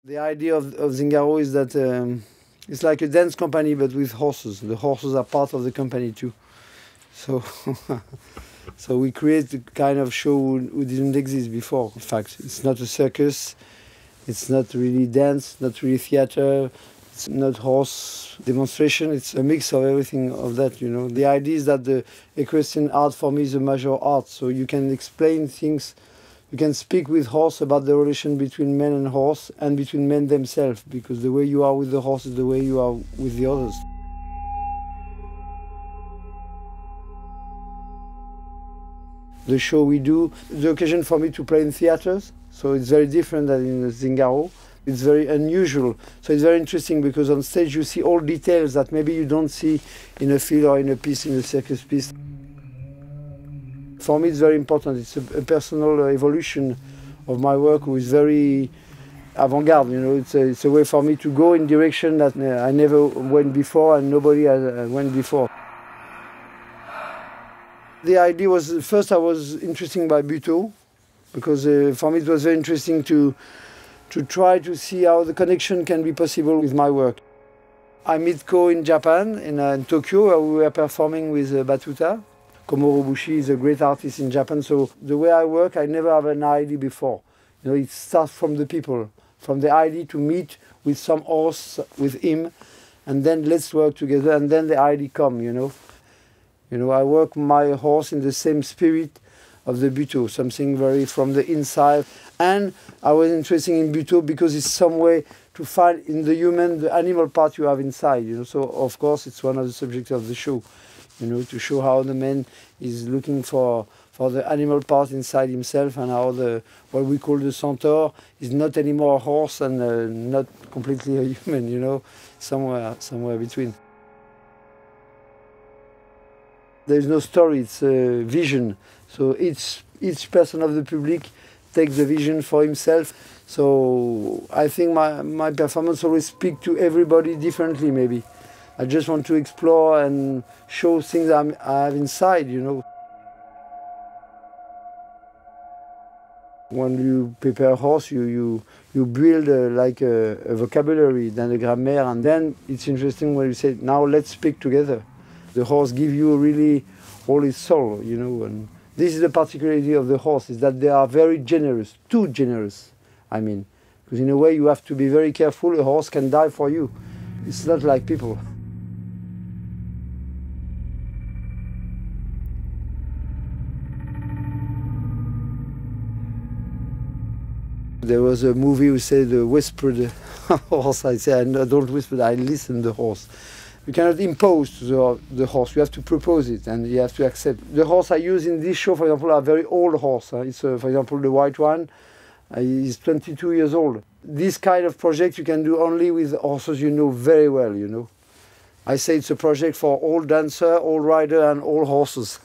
The idea of Zingaro is that it's like a dance company but with horses. The horses are part of the company too. So, so we create a kind of show who didn't exist before. In fact, it's not a circus, it's not really dance, not really theater, it's not horse demonstration, it's a mix of everything of that, you know. The idea is that the equestrian art for me is a major art, so you can explain things, you can speak with horse about the relation between men and horse and between men themselves, because the way you are with the horse is the way you are with the others. The show we do, the occasion for me to play in theaters, so it's very different than in Zingaro. It's very unusual, so it's very interesting because on stage you see all details that maybe you don't see in a film or in a piece, in a circus piece. For me it's very important, it's a personal evolution of my work, who is very avant-garde, you know. It's a way for me to go in direction that I never went before and nobody has went before. The idea was, first I was interested by Buteau, because for me it was very interesting to try to see how the connection can be possible with my work. I met Ko in Japan, in Tokyo, where we were performing with Batuta. Komoro Bushi is a great artist in Japan, so the way I work, I never have an idea before. You know, it starts from the people, from the idea to meet with some horse, with him, and then let's work together, and then the idea come, you know. You know, I work my horse in the same spirit of the Buteau, something very from the inside. And I was interested in Buteau because it's some way to find in the human the animal part you have inside, you know. So of course it's one of the subjects of the show, you know, to show how the man is looking for the animal part inside himself, and how the what we call the centaur is not anymore a horse and not completely a human, you know, somewhere between. There's no story, it's a vision. So each person of the public takes the vision for himself. So I think my performance always speaks to everybody differently, maybe. I just want to explore and show things I have inside, you know. When you prepare a horse, you build like a vocabulary, then a grammar, and then it's interesting when you say, now let's speak together. The horse gives you really all his soul, you know. And this is the particularity of the horse, is that they are very generous, too generous, I mean. Because in a way you have to be very careful, a horse can die for you. It's not like people. There was a movie who said the whispered horse. I say, I don't whisper, I listen to the horse. You cannot impose to the horse, you have to propose it and you have to accept. The horse I use in this show, for example, are very old horse. It's, for example, the white one is 22 years old. This kind of project you can do only with horses you know very well, you know. I say it's a project for all dancer, all rider and all horses.